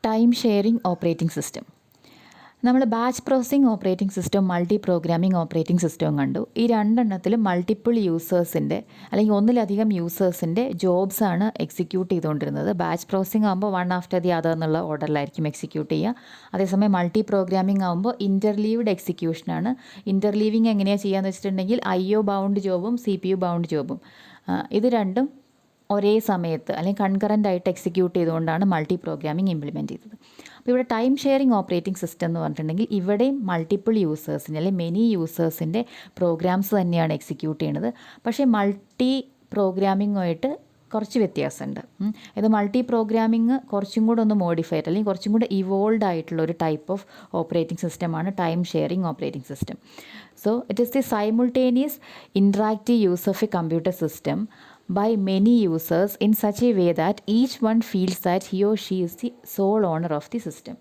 Time sharing operating system. നമ്മൾ batch processing operating system, multi programming operating സിസ്റ്റവും കണ്ടു. ഈ രണ്ടെണ്ണത്തിലും മൾട്ടിപ്പിൾ യൂസേഴ്സിൻ്റെ അല്ലെങ്കിൽ ഒന്നിലധികം യൂസേഴ്സിൻ്റെ ജോബ്സാണ് എക്സിക്യൂട്ട് ചെയ്തുകൊണ്ടിരുന്നത്. ബാച്ച് പ്രോസസ്സിംഗ് ആകുമ്പോൾ വൺ ആഫ്റ്റർ ദി അതർ എന്നുള്ള ഓർഡറിലായിരിക്കും എക്സിക്യൂട്ട് ചെയ്യുക. അതേസമയം മൾട്ടി പ്രോഗ്രാമിംഗ് ആകുമ്പോൾ ഇൻ്റർലീവ്ഡ് എക്സിക്യൂഷനാണ്. ഇൻ്റർലീവിങ് എങ്ങനെയാണ് ചെയ്യുകയെന്ന് വെച്ചിട്ടുണ്ടെങ്കിൽ IO ബൗണ്ട് ജോബും CPU ബൗണ്ട് ജോബും ഇത് രണ്ടും ഒരേ സമയത്ത് അല്ലെങ്കിൽ കൺകറൻ്റ് ആയിട്ട് എക്സിക്യൂട്ട് ചെയ്തുകൊണ്ടാണ് മൾട്ടി പ്രോഗ്രാമിംഗ് ഇംപ്ലിമെൻറ്റ് ചെയ്തത്. അപ്പോൾ ഇവിടെ ടൈം ഷെയറിംഗ് ഓപ്പറേറ്റിംഗ് സിസ്റ്റം എന്ന് പറഞ്ഞിട്ടുണ്ടെങ്കിൽ ഇവിടെയും മൾട്ടിപ്പിൾ യൂസേഴ്സിൻ്റെ അല്ലെങ്കിൽ മെനി യൂസേഴ്സിൻ്റെ പ്രോഗ്രാംസ് തന്നെയാണ് എക്സിക്യൂട്ട് ചെയ്യുന്നത്. പക്ഷേ മൾട്ടി പ്രോഗ്രാമിങ്ങുമായിട്ട് കുറച്ച് വ്യത്യാസമുണ്ട്. ഇത് മൾട്ടി പ്രോഗ്രാമിംഗ് കുറച്ചും കൂടെ ഒന്ന് മോഡിഫൈഡ് അല്ലെങ്കിൽ കുറച്ചും കൂടെ ഇവോൾവ് ആയിട്ടുള്ള ഒരു ടൈപ്പ് ഓഫ് ഓപ്പറേറ്റിംഗ് സിസ്റ്റമാണ് time sharing operating system. So it is the simultaneous interactive use of A computer system by many users in such a way that each one feels that he or she is the sole owner of the system.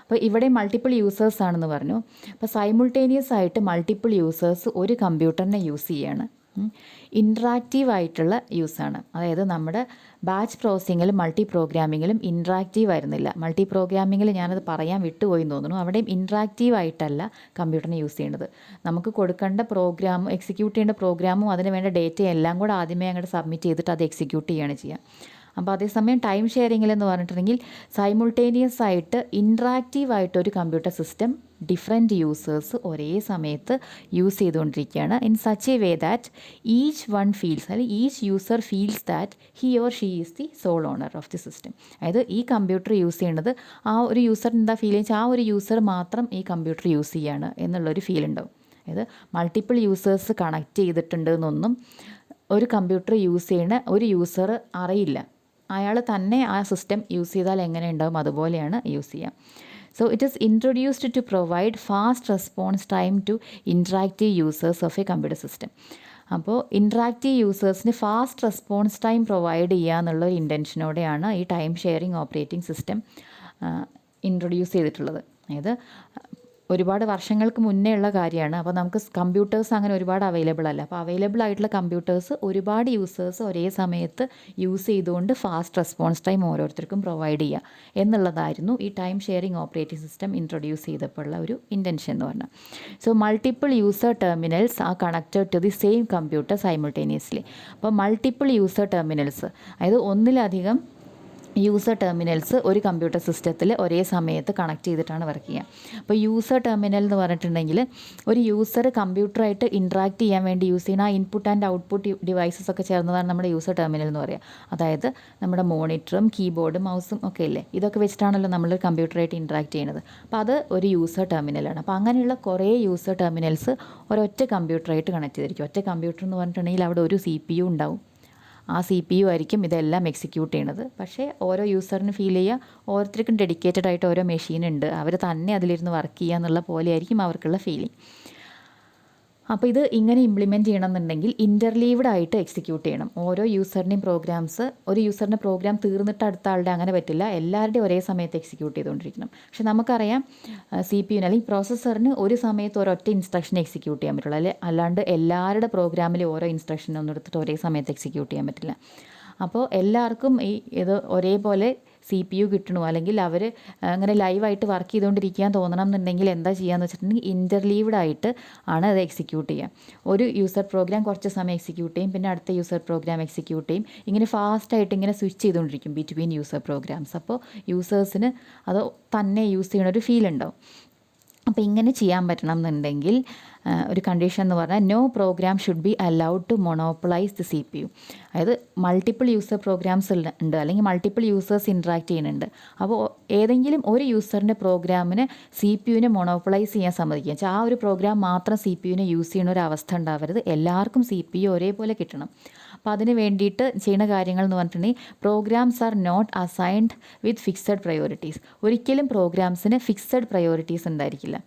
അപ്പോൾ ഇവിടെ multiple users ആണെന്ന് പറഞ്ഞു. അപ്പോൾ simultaneous ആയിട്ട് multiple users ഒരു കമ്പ്യൂട്ടറിനെ use ചെയ്യാണ്. Interactive ആയിട്ടുള്ള യൂസാണ്. അതായത് നമ്മുടെ ബാച്ച് പ്രോസസ്സിങ്ങിലും മൾട്ടി പ്രോഗ്രാമിങ്ങിലും ഇൻട്രാക്റ്റീവ് ആയിരുന്നില്ല. മൾട്ടി പ്രോഗ്രാമിങ്ങിൽ ഞാനത് പറയാൻ വിട്ടുപോയി എന്ന് തോന്നുന്നു. അവിടെയും ഇൻട്രാക്റ്റീവ് ആയിട്ടല്ല കമ്പ്യൂട്ടറിനെ യൂസ് ചെയ്യുന്നത്. നമുക്ക് കൊടുക്കേണ്ട പ്രോഗ്രാമും എക്സിക്യൂട്ട് ചെയ്യേണ്ട പ്രോഗ്രാമും അതിന് വേണ്ട ഡേറ്റയും എല്ലാം കൂടെ ആദ്യമേ അങ്ങോട്ട് സബ്മിറ്റ് ചെയ്തിട്ട് അത് എക്സിക്യൂട്ട് ചെയ്യുകയാണ് ചെയ്യുക. അപ്പോൾ അതേസമയം ടൈം ഷെയറിങ്ങിലെന്ന് പറഞ്ഞിട്ടുണ്ടെങ്കിൽ സൈമുൾട്ടേനിയസ് ആയിട്ട് ഇൻട്രാക്റ്റീവ് ആയിട്ടൊരു കമ്പ്യൂട്ടർ സിസ്റ്റം ഡിഫറെൻറ്റ് യൂസേഴ്സ് ഒരേ സമയത്ത് യൂസ് ചെയ്തുകൊണ്ടിരിക്കുകയാണ്. In such a way that each one feels അല്ലെങ്കിൽ each user feels that he or she is the sole owner of the system. അതായത് ഈ കമ്പ്യൂട്ടർ യൂസ് ചെയ്യുന്നത് ആ ഒരു യൂസറിന് എന്താ ഫീൽ വെച്ചാൽ ആ ഒരു യൂസർ മാത്രം ഈ കമ്പ്യൂട്ടർ യൂസ് ചെയ്യാണ് എന്നുള്ളൊരു ഫീൽ ഉണ്ടാവും. അതായത് മൾട്ടിപ്പിൾ യൂസേഴ്സ് കണക്ട് ചെയ്തിട്ടുണ്ട് എന്നൊന്നും ഒരു കമ്പ്യൂട്ടർ യൂസ് ചെയ്യുന്ന ഒരു യൂസർ അറിയില്ല. അയാൾ തന്നെ ആ സിസ്റ്റം യൂസ് ചെയ്താൽ എങ്ങനെ ഉണ്ടാവും അതുപോലെയാണ് യൂസ് ചെയ്യുക. So it is introduced to provide fast response time to interactive users of a computer system. അപ്പോൾ ഇൻട്രാക്റ്റീവ് യൂസേഴ്സിന് ഫാസ്റ്റ് റെസ്പോൺസ് ടൈം പ്രൊവൈഡ് ചെയ്യുക എന്നുള്ളൊരു ഇൻറ്റൻഷനോടെയാണ് ഈ time sharing operating system introduce ചെയ്തിട്ടുള്ളത്. അതായത് ഒരുപാട് വർഷങ്ങൾക്ക് മുന്നേ ഉള്ള കാര്യമാണ്. അപ്പോൾ നമുക്ക് കമ്പ്യൂട്ടേഴ്സ് അങ്ങനെ ഒരുപാട് അവൈലബിൾ അല്ല. അപ്പോൾ അവൈലബിൾ ആയിട്ടുള്ള കമ്പ്യൂട്ടേഴ്സ് ഒരുപാട് യൂസേഴ്സ് ഒരേ സമയത്ത് യൂസ് ചെയ്തുകൊണ്ട് ഫാസ്റ്റ് റെസ്പോൺസ് ടൈം ഓരോരുത്തർക്കും പ്രൊവൈഡ് ചെയ്യുക എന്നുള്ളതായിരുന്നു ഈ time sharing operating system introduce ചെയ്തപ്പോൾ ഉള്ള ഒരു ഇൻറ്റൻഷൻ എന്ന് പറഞ്ഞാൽ. So multiple user terminals are connected to the same computer simultaneously. അപ്പോൾ മൾട്ടിപ്പിൾ യൂസർ ടെർമിനൽസ് അതായത് ഒന്നിലധികം യൂസർ ടെർമിനൽസ് ഒരു കമ്പ്യൂട്ടർ സിസ്റ്റത്തിൽ ഒരേ സമയത്ത് കണക്ട് ചെയ്തിട്ടാണ് വർക്ക് ചെയ്യുക. അപ്പോൾ യൂസർ ടെർമിനൽ എന്ന് പറഞ്ഞിട്ടുണ്ടെങ്കിൽ ഒരു യൂസർ കമ്പ്യൂട്ടറായിട്ട് ഇൻട്രാക്ട് ചെയ്യാൻ വേണ്ടി യൂസ് ചെയ്യുന്ന ആ ഇൻപുട്ട് ആൻഡ് ഔട്ട്പുട്ട് ഡിവൈസസ് ഒക്കെ ചേർന്നതാണ് നമ്മുടെ യൂസർ ടെർമിനൽ എന്ന് പറയുക. അതായത് നമ്മുടെ മോണിറ്ററും കീബോർഡും മൗസും ഒക്കെ ഇല്ലേ, ഇതൊക്കെ വെച്ചിട്ടാണല്ലോ നമ്മൾ കമ്പ്യൂട്ടറായിട്ട് ഇൻട്രാക്ട് ചെയ്യുന്നത്. അപ്പോൾ അത് ഒരു യൂസർ ടെർമിനലാണ്. അപ്പോൾ അങ്ങനെയുള്ള കുറേ യൂസർ ടെർമിനൽസ് ഒരൊറ്റ കമ്പ്യൂട്ടറായിട്ട് കണക്ട് ചെയ്തിരിക്കും. ഒറ്റ കമ്പ്യൂട്ടർ എന്ന് പറഞ്ഞിട്ടുണ്ടെങ്കിൽ അവിടെ ഒരു CPU ഉണ്ടാവും. ആ CPU ആയിരിക്കും ഇതെല്ലാം എക്സിക്യൂട്ട് ചെയ്യണത്. പക്ഷേ ഓരോ യൂസറിന് ഫീൽ ചെയ്യുക ഓരോരുത്തർക്കും ഡെഡിക്കേറ്റഡ് ആയിട്ട് ഓരോ മെഷീൻ ഉണ്ട്, അവർ തന്നെ അതിലിരുന്ന് വർക്ക് ചെയ്യുക എന്നുള്ള പോലെയായിരിക്കും അവർക്കുള്ള ഫീലിംഗ്. അപ്പോൾ ഇത് ഇങ്ങനെ ഇംപ്ലിമെൻറ്റ് ചെയ്യണമെന്നുണ്ടെങ്കിൽ ഇൻ്റർലീവ്ഡ് ആയിട്ട് എക്സിക്യൂട്ട് ചെയ്യണം. ഓരോ യൂസറിൻ്റെയും പ്രോഗ്രാംസ് ഒരു യൂസറിൻ്റെ പ്രോഗ്രാം തീർന്നിട്ട് അടുത്ത ആളുടെ അങ്ങനെ പറ്റില്ല, എല്ലാവരുടെയും ഒരേ സമയത്ത് എക്സിക്യൂട്ട് ചെയ്തുകൊണ്ടിരിക്കണം. പക്ഷെ നമുക്കറിയാം CPU അല്ലെങ്കിൽ പ്രോസസ്സറിന് ഒരു സമയത്ത് ഒരൊറ്റ ഇൻസ്ട്രക്ഷൻ എക്സിക്യൂട്ട് ചെയ്യാൻ പറ്റുള്ളൂ. അല്ലാണ്ട് എല്ലാവരുടെ പ്രോഗ്രാമിൽ ഓരോ ഇൻസ്ട്രക്ഷൻ ഒന്നും എടുത്തിട്ട് ഒരേ സമയത്ത് എക്സിക്യൂട്ട് ചെയ്യാൻ പറ്റില്ല. അപ്പോൾ എല്ലാവർക്കും ഇത് ഒരേപോലെ CPU കിട്ടണോ അല്ലെങ്കിൽ അവർ അങ്ങനെ ലൈവായിട്ട് വർക്ക് ചെയ്തുകൊണ്ടിരിക്കാൻ തോന്നണം എന്നുണ്ടെങ്കിൽ എന്താ ചെയ്യുകയെന്ന് വെച്ചിട്ടുണ്ടെങ്കിൽ ഇൻ്റർലീവ്ഡ് ആയിട്ട് ആണ് അത് എക്സിക്യൂട്ട് ചെയ്യുക. ഒരു യൂസർ പ്രോഗ്രാം കുറച്ച് സമയം എക്സിക്യൂട്ട് ചെയ്യും, പിന്നെ അടുത്ത യൂസർ പ്രോഗ്രാം എക്സിക്യൂട്ട് ചെയ്യും. ഇങ്ങനെ ഫാസ്റ്റായിട്ട് ഇങ്ങനെ സ്വിച്ച് ചെയ്തുകൊണ്ടിരിക്കും ബിറ്റ്വീൻ യൂസർ പ്രോഗ്രാംസ്. അപ്പോൾ യൂസേഴ്സിന് അത് തന്നെ യൂസ് ചെയ്യണ ഒരു ഫീൽ ഉണ്ടാവും. അപ്പോൾ ഇങ്ങനെ ചെയ്യാൻ പറ്റണം എന്നുണ്ടെങ്കിൽ ഒരു കണ്ടീഷൻ എന്ന് പറഞ്ഞാൽ no program should be allowed to monopolize the CPU. അതായത് മൾട്ടിപ്പിൾ യൂസർ പ്രോഗ്രാംസ് ഉണ്ട് അല്ലെങ്കിൽ മൾട്ടിപ്പിൾ യൂസേഴ്സ് ഇൻട്രാക്ട് ചെയ്യുന്നുണ്ട്. അപ്പോൾ ഏതെങ്കിലും ഒരു യൂസറിൻ്റെ പ്രോഗ്രാമിന് CPUവിനെ മൊണോപ്പൊളൈസ് ചെയ്യാൻ സമ്മതിക്കുക. വെച്ചാൽ ആ ഒരു പ്രോഗ്രാം മാത്രം CPUവിനെ യൂസ് ചെയ്യുന്ന ഒരു അവസ്ഥ ഉണ്ടാവരുത്. എല്ലാവർക്കും CPU ഒരേപോലെ കിട്ടണം. അപ്പോൾ അതിന് വേണ്ടിയിട്ട് ചെയ്യുന്ന കാര്യങ്ങൾ എന്ന് പറഞ്ഞിട്ടുണ്ടെങ്കിൽ programs are not assigned with fixed priorities. ഒരിക്കലും പ്രോഗ്രാംസിന് ഫിക്സഡ് പ്രയോറിറ്റീസ് ഉണ്ടായിരിക്കില്ല.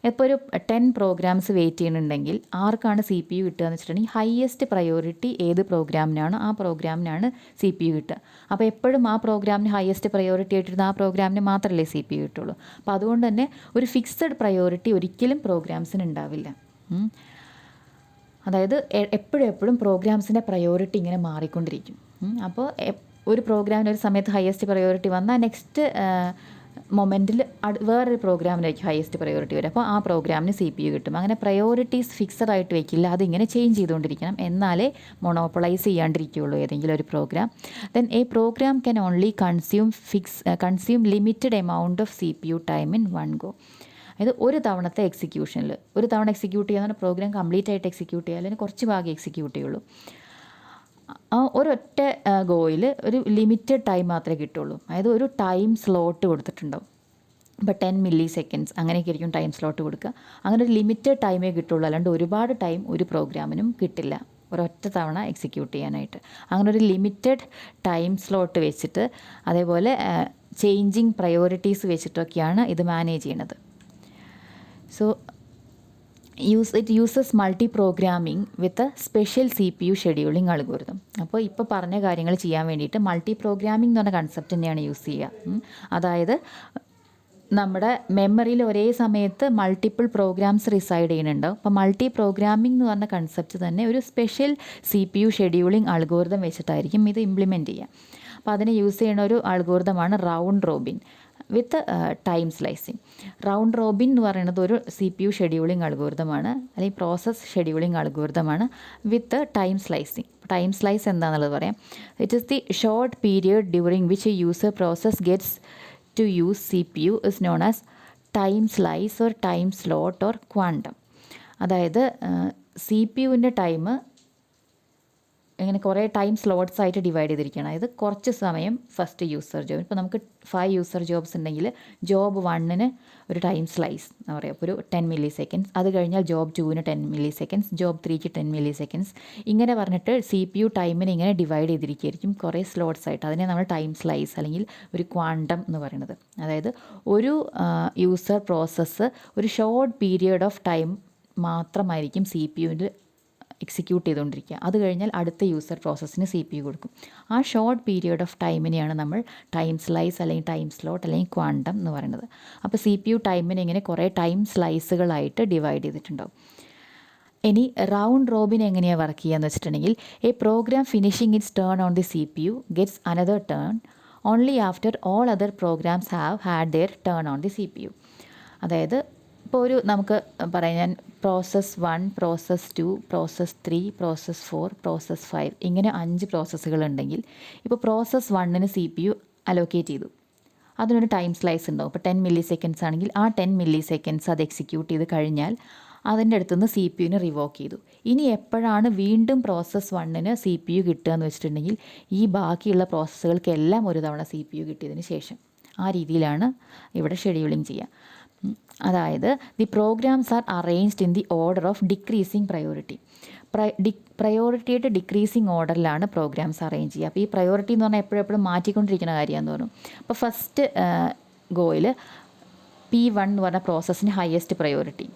ഇപ്പോൾ ഒരു 10 പ്രോഗ്രാംസ് വെയിറ്റ് ചെയ്യുന്നുണ്ടെങ്കിൽ ആർക്കാണ് CPU കിട്ടുക എന്ന് വെച്ചിട്ടുണ്ടെങ്കിൽ ഹയസ്റ്റ് പ്രയോറിറ്റി ഏത് പ്രോഗ്രാമിനാണോ ആ പ്രോഗ്രാമിനാണ് CPU കിട്ടുക. അപ്പോൾ എപ്പോഴും ആ പ്രോഗ്രാമിന് ഹയസ്റ്റ് പ്രയോറിറ്റി ആയിട്ടിരുന്ന ആ പ്രോഗ്രാമിന് മാത്രമല്ലേ CPU കിട്ടുള്ളൂ. അപ്പോൾ അതുകൊണ്ട് തന്നെ ഒരു ഫിക്സഡ് പ്രയോറിറ്റി ഒരിക്കലും പ്രോഗ്രാംസിന് ഉണ്ടാവില്ല. അതായത് എപ്പോഴും പ്രോഗ്രാംസിൻ്റെ പ്രയോറിറ്റി ഇങ്ങനെ മാറിക്കൊണ്ടിരിക്കും. അപ്പോൾ ഒരു പ്രോഗ്രാമിന് ഒരു സമയത്ത് ഹയസ്റ്റ് പ്രയോറിറ്റി വന്നാൽ നെക്സ്റ്റ് മൊമെൻറ്റിൽ വേറൊരു പ്രോഗ്രാമിനായിരിക്കും ഹയസ്റ്റ് പ്രയോറിറ്റി വരും. അപ്പോൾ ആ പ്രോഗ്രാമിന് CPU കിട്ടും. അങ്ങനെ പ്രയോറിറ്റീസ് ഫിക്സഡ് ആയിട്ട് വയ്ക്കില്ല, അതിങ്ങനെ ചേഞ്ച് ചെയ്തുകൊണ്ടിരിക്കണം, എന്നാലേ മൊണോപ്പൊളൈസ് ചെയ്യാണ്ടിരിക്കുകയുള്ളൂ ഏതെങ്കിലും ഒരു പ്രോഗ്രാം. Then a program can only consume limited amount of CPU time in one go. അതായത് ഒരു തവണത്തെ എക്സിക്യൂഷനിൽ, ഒരു തവണ എക്സിക്യൂട്ട് ചെയ്യാൻ പ്രോഗ്രാം കംപ്ലീറ്റ് ആയിട്ട് എക്സിക്യൂട്ട് ചെയ്യുക, അല്ലെങ്കിൽ കുറച്ച് ഭാഗം എക്സിക്യൂട്ട് ചെയ്യുള്ളൂ. ആ ഒരൊറ്റ ഗോയിൽ ഒരു ലിമിറ്റഡ് ടൈം മാത്രമേ കിട്ടുള്ളൂ. അതായത് ഒരു ടൈം സ്ലോട്ട് കൊടുത്തിട്ടുണ്ടാവും. ഇപ്പോൾ 10 മില്ലി സെക്കൻഡ്സ് അങ്ങനെയൊക്കെ ആയിരിക്കും ടൈം സ്ലോട്ട് കൊടുക്കുക. അങ്ങനെ ഒരു ലിമിറ്റഡ് ടൈമേ കിട്ടുള്ളൂ, അല്ലാണ്ട് ഒരുപാട് ടൈം ഒരു പ്രോഗ്രാമിനും കിട്ടില്ല ഒരൊറ്റ തവണ എക്സിക്യൂട്ട് ചെയ്യാനായിട്ട്. അങ്ങനെ ഒരു ലിമിറ്റഡ് ടൈം സ്ലോട്ട് വെച്ചിട്ട്, അതേപോലെ ചേഞ്ചിങ് പ്രയോറിറ്റീസ് വെച്ചിട്ടൊക്കെയാണ് ഇത് മാനേജ് ചെയ്യണത്. So it uses multi-programming with a special CPU scheduling algorithm. അപ്പോൾ ഇപ്പോൾ പറഞ്ഞ കാര്യങ്ങൾ ചെയ്യാൻ വേണ്ടിയിട്ട് മൾട്ടി പ്രോഗ്രാമിംഗ് എന്ന് പറഞ്ഞ കൺസെപ്റ്റ് തന്നെയാണ് യൂസ് ചെയ്യുക. അതായത് നമ്മുടെ മെമ്മറിയിൽ ഒരേ സമയത്ത് മൾട്ടിപ്പിൾ പ്രോഗ്രാംസ് റിസൈഡ് ചെയ്യുന്നുണ്ടാവും. അപ്പോൾ മൾട്ടി പ്രോഗ്രാമിംഗ് എന്ന് പറഞ്ഞ കൺസെപ്റ്റ് തന്നെ ഒരു സ്പെഷ്യൽ CPU ഷെഡ്യൂളിംഗ് അൽഗോരിതം വെച്ചിട്ടായിരിക്കും ഇത് ഇംപ്ലിമെൻറ്റ് ചെയ്യുക. അപ്പോൾ അതിന് യൂസ് ചെയ്യുന്ന ഒരു അൽഗോരിതമാണ് round robin with time slicing. Round robin എന്ന് പറയുന്നത് ഒരു CPU ഷെഡ്യൂളിംഗ് അൽഗോരിതമാണ്, അല്ലെങ്കിൽ പ്രോസസ് ഷെഡ്യൂളിംഗ് അൽഗോരിതമാണ് with time slicing. Time slice എന്താണെന്നുള്ളത് പറയാം. It is the short period during which a user process gets to use CPU is known as time slice or time slot or quantum. അതായത് CPUവിൻ്റെ time ഇങ്ങനെ കുറേ time slots ആയിട്ട് divide ചെയ്തിരിക്കുകയാണ്. അതായത് കുറച്ച് സമയം ഫസ്റ്റ് യൂസർ ജോബ്, ഇപ്പോൾ നമുക്ക് 5 യൂസർ ജോബ്സ് ഉണ്ടെങ്കിൽ ജോബ് 1ന് ഒരു ടൈം സ്ലൈസ് എന്ന് പറയുക, ഇപ്പോൾ ഒരു 10 മില്ലി സെക്കൻഡ്സ്. അത് കഴിഞ്ഞാൽ ജോബ് 2ന് 10 മില്ലി സെക്കൻഡ്സ്, ജോബ് 3ക്ക് 10 മില്ലി സെക്കൻഡ്സ്. ഇങ്ങനെ പറഞ്ഞിട്ട് CPU ടൈമിനെ ഇങ്ങനെ ഡിവൈഡ് ചെയ്തിരിക്കുകയായിരിക്കും കുറേ സ്ലോട്ട്സ് ആയിട്ട്. അതിനെ നമ്മൾ ടൈം സ്ലൈസ് അല്ലെങ്കിൽ ഒരു ക്വാണ്ടം എന്ന് പറയുന്നത്. അതായത് ഒരു യൂസർ പ്രോസസ്സ് ഒരു ഷോർട്ട് പീരിയഡ് ഓഫ് ടൈം മാത്രമായിരിക്കും CPUവിൽ എക്സിക്യൂട്ട് ചെയ്തുകൊണ്ടിരിക്കുക. അത് കഴിഞ്ഞാൽ അടുത്ത യൂസർ പ്രോസസ്സിന് CPU കൊടുക്കും. ആ ഷോർട്ട് പീരിയഡ് ഓഫ് ടൈമിനെയാണ് നമ്മൾ ടൈം സ്ലൈസ് അല്ലെങ്കിൽ ടൈം സ്ലോട്ട് അല്ലെങ്കിൽ ക്വാണ്ടം എന്ന് പറയുന്നത്. അപ്പോൾ CPU ടൈമിനെ ഇങ്ങനെ കുറേ ടൈം സ്ലൈസുകളായിട്ട് ഡിവൈഡ് ചെയ്തിട്ടുണ്ടാവും. ഇനി റൗണ്ട് റോബിൻ എങ്ങനെയാണ് വർക്ക് ചെയ്യുക എന്ന് വെച്ചിട്ടുണ്ടെങ്കിൽ, a program finishing its turn on the CPU gets another turn only after all other programs have had their turn on the CPU. അതായത് ഇപ്പോൾ ഒരു നമുക്ക് പറയാം, ഞാൻ process 1, process 2, process 3, process 4, process 5 ഇങ്ങനെ 5 പ്രോസസ്സുകളുണ്ടെങ്കിൽ, ഇപ്പോൾ പ്രോസസ് 1ന് CPU അലോക്കേറ്റ് ചെയ്തു. അതിനൊരു ടൈം സ്ലൈസ് ഉണ്ടാവും. ഇപ്പോൾ 10 മില്ലി സെക്കൻഡ്സ് ആണെങ്കിൽ ആ 10 മില്ലി സെക്കൻഡ്സ് അത് എക്സിക്യൂട്ട് ചെയ്ത് കഴിഞ്ഞാൽ അതിൻ്റെ അടുത്തുനിന്ന് CPUവിന് റിവോക്ക് ചെയ്തു. ഇനി എപ്പോഴാണ് വീണ്ടും പ്രോസസ് 1ന് CPU കിട്ടുക എന്ന് വെച്ചിട്ടുണ്ടെങ്കിൽ, ഈ ബാക്കിയുള്ള പ്രോസസ്സുകൾക്കെല്ലാം ഒരു തവണ CPU കിട്ടിയതിന് ശേഷം. ആ രീതിയിലാണ് ഇവിടെ ഷെഡ്യൂളിംഗ് ചെയ്യുക. അതായത് the programs are arranged in the order of decreasing priority. പ്രയോറിറ്റിയുടെ ഡിക്രീസിങ് ഓർഡറിലാണ് പ്രോഗ്രാംസ് അറേഞ്ച് ചെയ്യുക. അപ്പോൾ ഈ പ്രയോറിറ്റി എന്ന് പറഞ്ഞാൽ എപ്പോഴും മാറ്റിക്കൊണ്ടിരിക്കുന്ന കാര്യമാണെന്ന് പറഞ്ഞു. അപ്പോൾ ഫസ്റ്റ് ഗോയിൽ P1 എന്ന് പറഞ്ഞ പ്രോസസ്സിന് ഹയസ്റ്റ് പ്രയോറിറ്റി.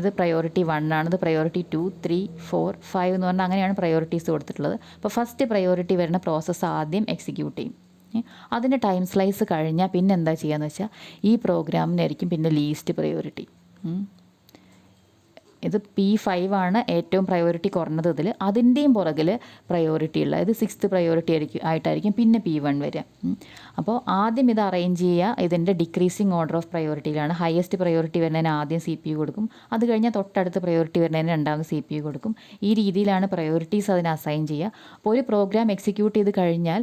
ഇത് പ്രയോറിറ്റി 1 ആണ്, ഇത് പ്രയോറിറ്റി 2, 3, 4, 5 എന്ന് പറഞ്ഞാൽ അങ്ങനെയാണ് പ്രയോറിറ്റീസ് കൊടുത്തിട്ടുള്ളത്. അപ്പോൾ ഫസ്റ്റ് പ്രയോറിറ്റി വരുന്ന പ്രോസസ്സ് ആദ്യം എക്സിക്യൂട്ട് ചെയ്യും. അതിൻ്റെ ടൈം സ്ലൈസ് കഴിഞ്ഞാൽ പിന്നെ എന്താ ചെയ്യുകയെന്ന് വെച്ചാൽ, ഈ പ്രോഗ്രാമിനായിരിക്കും പിന്നെ ലീസ്റ്റ് പ്രയോറിറ്റി. ഇത് P5 ആണ് ഏറ്റവും പ്രയോറിറ്റി കുറഞ്ഞത് ഇതിൽ. അതിൻ്റെയും പുറകിൽ പ്രയോറിറ്റി ഉള്ള, ഇത് 6th പ്രയോറിറ്റി ആയിട്ടായിരിക്കും പിന്നെ P1 വരിക. അപ്പോൾ ആദ്യം ഇത് അറേഞ്ച് ചെയ്യുക ഇതിൻ്റെ ഡിക്രീസിങ് ഓർഡർ ഓഫ് പ്രയോറിറ്റിയിലാണ്. ഹയസ്റ്റ് പ്രയോറിറ്റി വരുന്നതിന് ആദ്യം CPU കൊടുക്കും, അത് കഴിഞ്ഞാൽ തൊട്ടടുത്ത് പ്രയോറിറ്റി വരുന്നതിന് രണ്ടാമത് CPU കൊടുക്കും. ഈ രീതിയിലാണ് പ്രയോറിറ്റീസ് അതിന് അസൈൻ ചെയ്യുക. അപ്പോൾ ഒരു പ്രോഗ്രാം എക്സിക്യൂട്ട് ചെയ്ത് കഴിഞ്ഞാൽ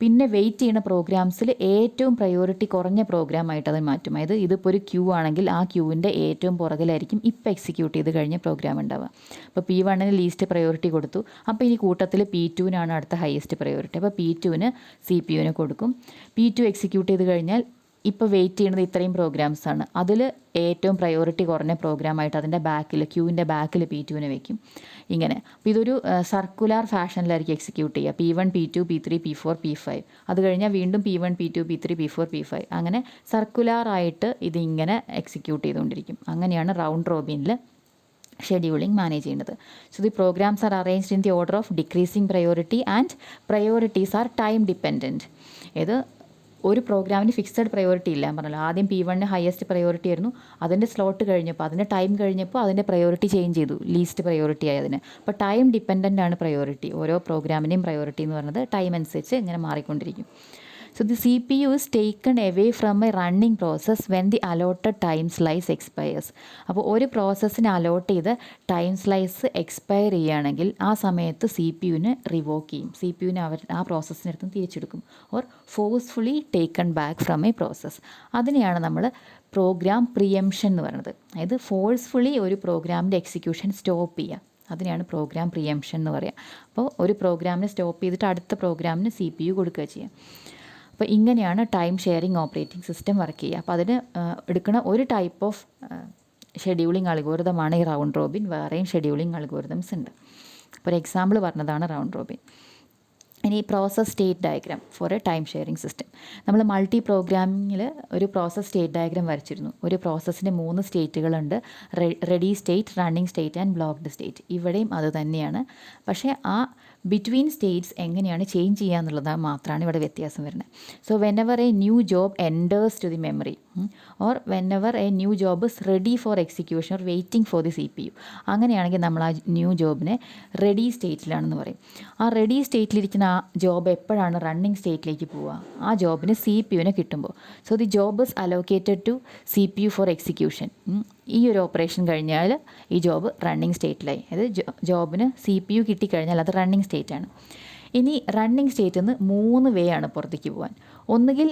പിന്നെ വെയിറ്റ് ചെയ്യുന്ന പ്രോഗ്രാംസിൽ ഏറ്റവും പ്രയോറിറ്റി കുറഞ്ഞ പ്രോഗ്രാമായിട്ട് അത് മാറ്റും. അതായത് ഇതിപ്പോൾ ഒരു ക്യൂ ആണെങ്കിൽ ആ ക്യൂവിൻ്റെ ഏറ്റവും പുറകിലായിരിക്കും ഇപ്പോൾ എക്സിക്യൂട്ട് ചെയ്ത് കഴിഞ്ഞ പ്രോഗ്രാം ഉണ്ടാവുക. അപ്പോൾ P1ന് ലീസ്റ്റ് പ്രയോറിറ്റി കൊടുത്തു, അപ്പോൾ ഇനി കൂട്ടത്തിൽ P2നാണ് അടുത്ത ഹയസ്റ്റ് പ്രയോറിറ്റി. അപ്പോൾ P2ന് CPUവിന് കൊടുക്കും. P2 എക്സിക്യൂട്ട് ചെയ്ത് കഴിഞ്ഞാൽ ഇപ്പോൾ വെയിറ്റ് ചെയ്യുന്നത് ഇത്രയും പ്രോഗ്രാംസാണ്. അതിൽ ഏറ്റവും പ്രയോറിറ്റി കുറഞ്ഞ പ്രോഗ്രാമായിട്ട് അതിൻ്റെ ബാക്കിൽ, ക്യൂവിൻ്റെ ബാക്കിൽ P2നെ വയ്ക്കും. ഇങ്ങനെ. അപ്പോൾ ഇതൊരു സർക്കുലാർ ഫാഷനിലായിരിക്കും എക്സിക്യൂട്ട് ചെയ്യുക. P1, P2, P3, P4, P5. അത് കഴിഞ്ഞാൽ വീണ്ടും P1, P2, P3, P4, P5 അങ്ങനെ സർക്കുലാറായിട്ട് ഇതിങ്ങനെ എക്സിക്യൂട്ട് ചെയ്തുകൊണ്ടിരിക്കും. അങ്ങനെയാണ് റൗണ്ട് റോബിനിൽ ഷെഡ്യൂളിംഗ് മാനേജ് ചെയ്യുന്നത്. So the programs are arranged in the order of decreasing priority and priorities are time dependent. ഇത് ഒരു പ്രോഗ്രാമിന് ഫിക്സഡ് പ്രയോറിറ്റി ഇല്ല പറഞ്ഞല്ലോ. ആദ്യം P1ന് ഹയസ്റ്റ് പ്രയോറിറ്റി ആയിരുന്നു, അതിൻ്റെ സ്ലോട്ട് കഴിഞ്ഞപ്പോൾ അതിൻ്റെ ടൈം കഴിഞ്ഞപ്പോൾ അതിൻ്റെ പ്രയോറിറ്റി ചേഞ്ച് ചെയ്തു, ലീസ്റ്റ് പ്രയോറിറ്റി ആയതിന്. അപ്പോൾ ടൈം ഡിപ്പെൻഡൻ്റ് ആണ് പ്രയോറിറ്റി. ഓരോ പ്രോഗ്രാമിൻ്റെയും പ്രയോറിറ്റി എന്ന് പറയുന്നത് ടൈം അനുസരിച്ച് ഇങ്ങനെ മാറിക്കൊണ്ടിരിക്കും. So the CPU is taken away from a running process when the allotted time slice expires. അപ്പോൾ ഒരു പ്രോസസ്സിന് അലോട്ട് ചെയ്ത് ടൈം സ്ലൈസ് എക്സ്പയർ ചെയ്യുകയാണെങ്കിൽ ആ സമയത്ത് സി പി യുവിന് റിവോക്ക് ചെയ്യും. സി പി യുവിന് ആ പ്രോസസ്സിനടുത്ത് തിരിച്ചെടുക്കും. Or forcefully taken back from a process. അതിനെയാണ് നമ്മൾ പ്രോഗ്രാം പ്രിയംഷൻ എന്ന് പറയുന്നത്. അതായത് ഫോഴ്സ്ഫുള്ളി ഒരു പ്രോഗ്രാമിൻ്റെ എക്സിക്യൂഷൻ സ്റ്റോപ്പ് ചെയ്യുക. അതിനെയാണ് പ്രോഗ്രാം പ്രിയംഷൻ എന്ന് പറയുക. അപ്പോൾ ഒരു പ്രോഗ്രാമിനെ സ്റ്റോപ്പ് ചെയ്തിട്ട് അടുത്ത പ്രോഗ്രാമിന് സി പി യു കൊടുക്കുക ചെയ്യുക. അപ്പോൾ ഇങ്ങനെയാണ് time sharing operating system work ചെയ്യുക. അപ്പോൾ അതിന് എടുക്കുന്ന ഒരു ടൈപ്പ് ഓഫ് ഷെഡ്യൂളിംഗ് അൽഗോരിതമാണ് ഈ റൗണ്ട് റോബിൻ. വേറെയും ഷെഡ്യൂളിംഗ് അൽഗോരിതംസ് ഉണ്ട്. അപ്പോൾ ഒരു എക്സാമ്പിൾ പറഞ്ഞതാണ് റൗണ്ട് റോബിൻ. ഇനി process state diagram for a time sharing system. നമ്മൾ മൾട്ടി പ്രോഗ്രാമിങ്ങിൽ ഒരു പ്രോസസ് സ്റ്റേറ്റ് ഡയഗ്രാം വരച്ചിരുന്നു. ഒരു പ്രോസസ്സിന് 3 സ്റ്റേറ്റുകളുണ്ട്: ready state, running state and blocked state. ഇവിടെയും അത് തന്നെയാണ്. പക്ഷേ ആ ബിറ്റ്വീൻ സ്റ്റേറ്റ്സ് എങ്ങനെയാണ് ചേഞ്ച് ചെയ്യുക എന്നുള്ളത് മാത്രമാണ് ഇവിടെ വ്യത്യാസം വരുന്നത്. So whenever a new job enters to the memory or whenever a new job is ready for execution or waiting for the C P U, അങ്ങനെയാണെങ്കിൽ നമ്മൾ ആ ന്യൂ ജോബിനെ റെഡി സ്റ്റേറ്റിലാണെന്ന് പറയും. ആ റെഡി സ്റ്റേറ്റിലിരിക്കുന്ന ആ ജോബ് എപ്പോഴാണ് റണ്ണിങ് സ്റ്റേറ്റിലേക്ക് പോവുക? ആ ജോബിന് സി പി യുവിനെ കിട്ടുമ്പോൾ. So the job is allocated to C P U for execution. ഈ ഒരു ഓപ്പറേഷൻ കഴിഞ്ഞാൽ ഈ ജോബ് റണ്ണിങ് സ്റ്റേറ്റിലായി. അതായത് ജോബിന് സി പി യു കിട്ടിക്കഴിഞ്ഞാൽ അത് റണ്ണിങ് സ്റ്റേറ്റാണ്. ഇനി റണ്ണിങ് സ്റ്റേറ്റിൽ നിന്ന് 3 വേ ആണ് പുറത്തേക്ക് പോകാൻ. ഒന്നുകിൽ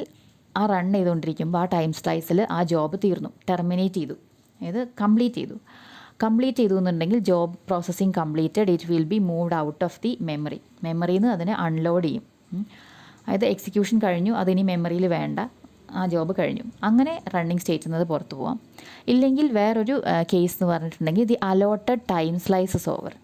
ആ റൺ ചെയ്തുകൊണ്ടിരിക്കുമ്പോൾ ആ ടൈം സ്ലൈസിൽ ആ ജോബ് തീർന്നു, ടെർമിനേറ്റ് ചെയ്തു, അതായത് കംപ്ലീറ്റ് ചെയ്തു എന്നുണ്ടെങ്കിൽ job processing completed, it will be moved out of the മെമ്മറിയിൽ നിന്ന് അതിനെ അൺലോഡ് ചെയ്യും. അതായത് എക്സിക്യൂഷൻ കഴിഞ്ഞു, അതിനി മെമ്മറിയിൽ വേണ്ട, ആ ജോബ് കഴിഞ്ഞു. അങ്ങനെ റണ്ണിങ് സ്റ്റേറ്റിൽ നിന്ന് പുറത്ത് പോവാം. ഇല്ലെങ്കിൽ വേറൊരു കേസ് എന്ന് പറഞ്ഞിട്ടുണ്ടെങ്കിൽ the allotted time slices over.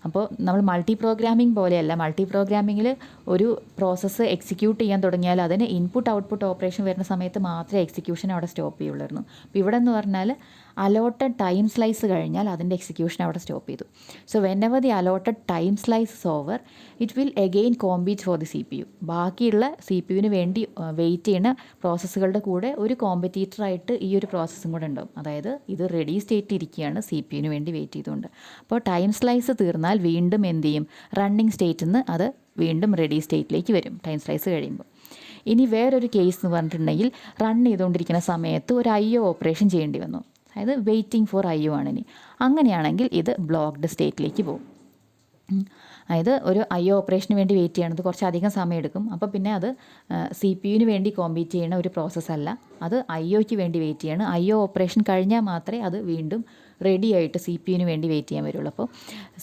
അപ്പോൾ നമ്മൾ മൾട്ടി പ്രോഗ്രാമിംഗ് പോലെയല്ല. മൾട്ടി പ്രോഗ്രാമിങ്ങിൽ ഒരു പ്രോസസ്സ് എക്സിക്യൂട്ട് ചെയ്യാൻ തുടങ്ങിയാൽ അതിന് ഇൻപുട്ട് ഔട്ട്പുട്ട് ഓപ്പറേഷൻ വരുന്ന സമയത്ത് മാത്രമേ എക്സിക്യൂഷൻ അവിടെ സ്റ്റോപ്പ് ചെയ്യുള്ളായിരുന്നു. അപ്പോൾ ഇവിടെ എന്ന് പറഞ്ഞാൽ അലോട്ടഡ് ടൈം സ്ലൈസ് കഴിഞ്ഞാൽ അതിൻ്റെ എക്സിക്യൂഷൻ അവിടെ സ്റ്റോപ്പ് ചെയ്തു. So whenever the allotted time slice is over, it will again compete for the C P U. ബാക്കിയുള്ള സി പി യുവിന് വേണ്ടി വെയിറ്റ് ചെയ്യുന്ന പ്രോസസ്സുകളുടെ കൂടെ ഒരു കോമ്പറ്റീറ്ററായിട്ട് ഈ ഒരു പ്രോസസ്സും കൂടെ ഉണ്ടാവും. അതായത് ഇത് റെഡി സ്റ്റേറ്റ് ഇരിക്കുകയാണ് സി പി യുവിന് വേണ്ടി വെയിറ്റ് ചെയ്തുകൊണ്ട്. അപ്പോൾ ടൈം സ്ലൈസ് തീർന്നാൽ വീണ്ടും എന്ത് ചെയ്യും? റണ്ണിങ് സ്റ്റേറ്റിൽ നിന്ന് അത് വീണ്ടും റെഡി സ്റ്റേറ്റിലേക്ക് വരും ടൈം സ്ലൈസ് കഴിയുമ്പോൾ. ഇനി വേറൊരു കേസ് എന്ന് പറഞ്ഞിട്ടുണ്ടെങ്കിൽ റൺ ചെയ്തുകൊണ്ടിരിക്കുന്ന സമയത്ത് ഒരു IO ഓപ്പറേഷൻ ചെയ്യേണ്ടി വന്നു. അതായത് വെയിറ്റിംഗ് ഫോർ IO ആണ്. ഇനി അങ്ങനെയാണെങ്കിൽ ഇത് ബ്ലോക്ക്ഡ് സ്റ്റേറ്റിലേക്ക് പോകും. അതായത് ഒരു IO ഓപ്പറേഷന് വേണ്ടി വെയിറ്റ് ചെയ്യണത് കുറച്ചധികം സമയം എടുക്കും. അപ്പോൾ പിന്നെ അത് സി പി യുവിന് വേണ്ടി കോമ്പീറ്റ് ചെയ്യുന്ന ഒരു പ്രോസസ്സല്ല, അത് IOയ്ക്ക് വേണ്ടി വെയിറ്റ് ചെയ്യണം. IO ഓപ്പറേഷൻ കഴിഞ്ഞാൽ മാത്രമേ അത് വീണ്ടും റെഡി ആയിട്ട് സി പി യുവിന് വേണ്ടി വെയിറ്റ് ചെയ്യാൻ വരുള്ളൂ. അപ്പോൾ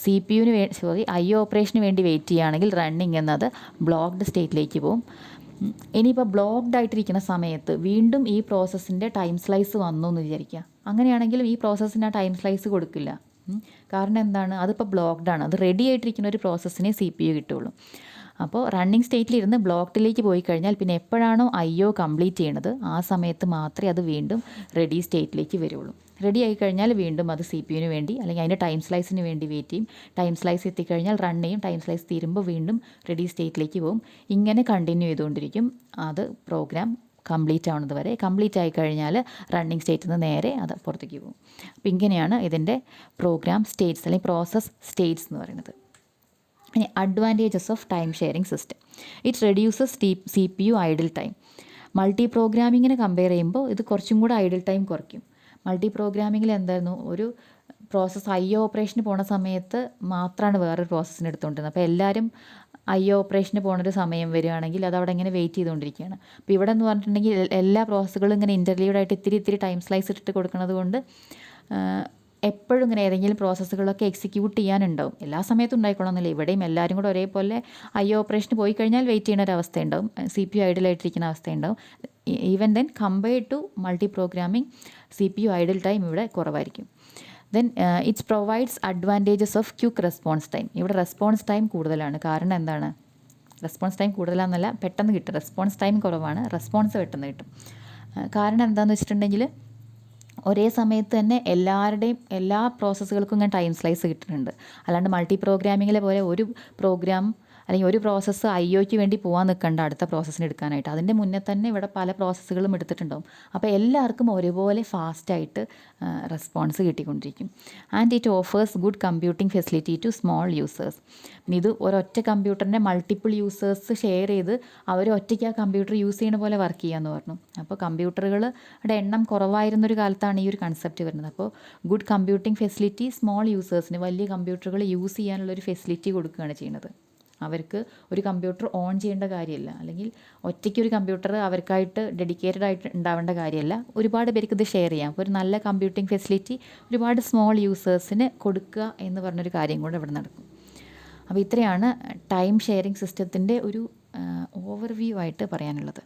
സി പി യുവിന് IO ഓപ്പറേഷന് വേണ്ടി വെയിറ്റ് ചെയ്യുകയാണെങ്കിൽ റണ്ണിങ് എന്നത് ബ്ലോക്ക്ഡ് സ്റ്റേറ്റിലേക്ക് പോകും. ഇനിയിപ്പോൾ ബ്ലോക്ക്ഡ് ആയിട്ടിരിക്കുന്ന സമയത്ത് വീണ്ടും ഈ പ്രോസസ്സിൻ്റെ ടൈം സ്ലൈസ് വന്നു എന്ന് വിചാരിക്കുക. അങ്ങനെയാണെങ്കിലും ഈ പ്രോസസ്സിന് ആ ടൈം സ്ലൈസ് കൊടുക്കില്ല. കാരണം എന്താണ്? അതിപ്പോൾ ബ്ലോക്ക്ഡാണ്. അത് റെഡി ആയിട്ടിരിക്കുന്ന ഒരു പ്രോസസ്സിനെ സി പി യു കിട്ടുള്ളൂ. അപ്പോൾ റണ്ണിങ് സ്റ്റേറ്റിലിരുന്ന് ബ്ലോക്ക്ഡിലേക്ക് പോയി കഴിഞ്ഞാൽ പിന്നെ എപ്പോഴാണോ IO കംപ്ലീറ്റ് ചെയ്യണത് ആ സമയത്ത് മാത്രമേ അത് വീണ്ടും റെഡി സ്റ്റേറ്റിലേക്ക് വരുള്ളൂ. റെഡി ആയി കഴിഞ്ഞാൽ വീണ്ടും അത് സി പി യുവിന് വേണ്ടി അല്ലെങ്കിൽ അതിൻ്റെ ടൈം സ്ലൈസിന് വേണ്ടി വെയിറ്റ് ചെയ്യും. ടൈം സ്ലൈസ് എത്തിക്കഴിഞ്ഞാൽ റൺ ചെയ്യും. ടൈം സ്ലൈസ് തീരുമ്പോൾ വീണ്ടും റെഡി സ്റ്റേറ്റിലേക്ക് പോകും. ഇങ്ങനെ കണ്ടിന്യൂ ചെയ്തുകൊണ്ടിരിക്കും അത് പ്രോഗ്രാം കംപ്ലീറ്റ് ആവുന്നത് വരെ. കംപ്ലീറ്റ് ആയി കഴിഞ്ഞാൽ റണ്ണിങ് സ്റ്റേറ്റിൽ നിന്ന് നേരെ അത് പുറത്തേക്ക് പോകും. അപ്പോൾ ഇങ്ങനെയാണ് ഇതിൻ്റെ പ്രോഗ്രാം സ്റ്റേറ്റ്സ് അല്ലെങ്കിൽ പ്രോസസ് സ്റ്റേറ്റ്സ് എന്ന് പറയുന്നത്. ഇനി advantages of time sharing system. It reduces C P U idle time. Multi പ്രോഗ്രാമിങ്ങിനെ കമ്പയർ ചെയ്യുമ്പോൾ ഇത് കുറച്ചും കൂടെ ഐഡിൽ ടൈം കുറയ്ക്കും. മൾട്ടി പ്രോഗ്രാമിങ്ങിൽ എന്തായിരുന്നു, ഒരു പ്രോസസ്സ് IO ഓപ്പറേഷന് പോണ സമയത്ത് മാത്രമാണ് വേറൊരു പ്രോസസ്സിന് എടുത്തുകൊണ്ടിരുന്നത്. അപ്പോൾ എല്ലാവരും IO ഓപ്പറേഷന് പോണൊരു സമയം വരികയാണെങ്കിൽ അത് അവിടെ ഇങ്ങനെ വെയിറ്റ് ചെയ്തുകൊണ്ടിരിക്കുകയാണ്. അപ്പോൾ ഇവിടെ എന്ന് പറഞ്ഞിട്ടുണ്ടെങ്കിൽ എല്ലാ പ്രോസസ്സുകളും ഇങ്ങനെ ഇൻ്റർലീവ്ഡായിട്ട് ഇത്തിരി ടൈം സ്ലൈസ് ഇട്ടിട്ട് കൊടുക്കുന്നത് കൊണ്ട് എപ്പോഴും ഇങ്ങനെ ഏതെങ്കിലും പ്രോസസ്സുകളൊക്കെ എക്സിക്യൂട്ട് ചെയ്യാനുണ്ടാവും. എല്ലാ സമയത്തും ഉണ്ടായിക്കൊള്ളണമെന്നില്ല. ഇവിടെയും എല്ലാവരും കൂടെ ഒരേപോലെ IO ഓപ്പറേഷന് പോയി കഴിഞ്ഞാൽ വെയിറ്റ് ചെയ്യുന്ന ഒരു അവസ്ഥ ഉണ്ടാവും. സി പി യു ഐഡിലായിട്ടിരിക്കുന്ന അവസ്ഥ ഉണ്ടാവും. Even then compared to multi programming C P U idle time ഇവിടെ കുറവായിരിക്കും. Then it's provides advantages of quick response time. ഇവിടെ റെസ്പോൺസ് ടൈം കൂടുതലാണ്. കാരണം എന്താണ്? റെസ്പോൺസ് ടൈം കൂടുതലാണെന്നല്ല, പെട്ടെന്ന് കിട്ടും. റെസ്പോൺസ് ടൈം കുറവാണ്, റെസ്പോൺസ് പെട്ടെന്ന് കിട്ടും. കാരണം എന്താണെന്ന് വെച്ചിട്ടുണ്ടെങ്കിൽ ഒരേ സമയത്ത് തന്നെ എല്ലാ പ്രോസസ്സുകൾക്കും ഇങ്ങനെ ടൈം സ്ലൈസ് കിട്ടുന്നുണ്ട്. അല്ലാണ്ട് മൾട്ടി പ്രോഗ്രാമിങ്ങിലെ പോലെ ഒരു പ്രോഗ്രാം അല്ലെങ്കിൽ ഒരു പ്രോസസ്സ് IOയ്ക്ക് വേണ്ടി പോകാൻ നിൽക്കേണ്ട അടുത്ത പ്രോസസ്സിന് എടുക്കാനായിട്ട്. അതിൻ്റെ മുന്നേ തന്നെ ഇവിടെ പല പ്രോസസ്സുകളും എടുത്തിട്ടുണ്ടാവും. അപ്പോൾ എല്ലാവർക്കും ഒരുപോലെ ഫാസ്റ്റായിട്ട് റെസ്പോൺസ് കിട്ടിക്കൊണ്ടിരിക്കും. And it offers good computing facility to small users. ഇത് ഒരൊറ്റ കമ്പ്യൂട്ടറിനെ മൾട്ടിപ്പിൾ യൂസേഴ്സ് ഷെയർ ചെയ്ത് അവർ ഒറ്റയ്ക്ക് ആ കമ്പ്യൂട്ടർ യൂസ് ചെയ്യുന്ന പോലെ വർക്ക് ചെയ്യാമെന്ന് പറഞ്ഞു. അപ്പോൾ കമ്പ്യൂട്ടറുകളുടെ എണ്ണം കുറവായിരുന്നൊരു കാലത്താണ് ഈ ഒരു കൺസെപ്റ്റ് വരുന്നത്. അപ്പോൾ ഗുഡ് കമ്പ്യൂട്ടിംഗ് ഫെസിലിറ്റി സ്മോൾ യൂസേഴ്സിന് വലിയ കമ്പ്യൂട്ടറുകൾ യൂസ് ചെയ്യാനുള്ളൊരു ഫെസിലിറ്റി കൊടുക്കുകയാണ് ചെയ്യുന്നത്. അവർക്ക് ഒരു കമ്പ്യൂട്ടർ ഓൺ ചെയ്യേണ്ട കാര്യമില്ല, അല്ലെങ്കിൽ ഒറ്റയ്ക്ക് ഒരു കമ്പ്യൂട്ടർ അവർക്കായിട്ട് ഡെഡിക്കേറ്റഡ് ആയിട്ട് ഉണ്ടാവേണ്ട കാര്യമല്ല. ഒരുപാട് പേർക്ക് ഇത് ഷെയർ ചെയ്യാം. അപ്പോൾ ഒരു നല്ല കമ്പ്യൂട്ടിംഗ് ഫെസിലിറ്റി ഒരുപാട് സ്മോൾ യൂസേഴ്സിന് കൊടുക്കുക എന്ന് പറഞ്ഞൊരു കാര്യം കൂടെ ഇവിടെ നടക്കും. അപ്പോൾ ഇത്രയാണ് ടൈം ഷെയറിംഗ് സിസ്റ്റത്തിൻ്റെ ഒരു ഓവർവ്യൂ ആയിട്ട് പറയാനുള്ളത്.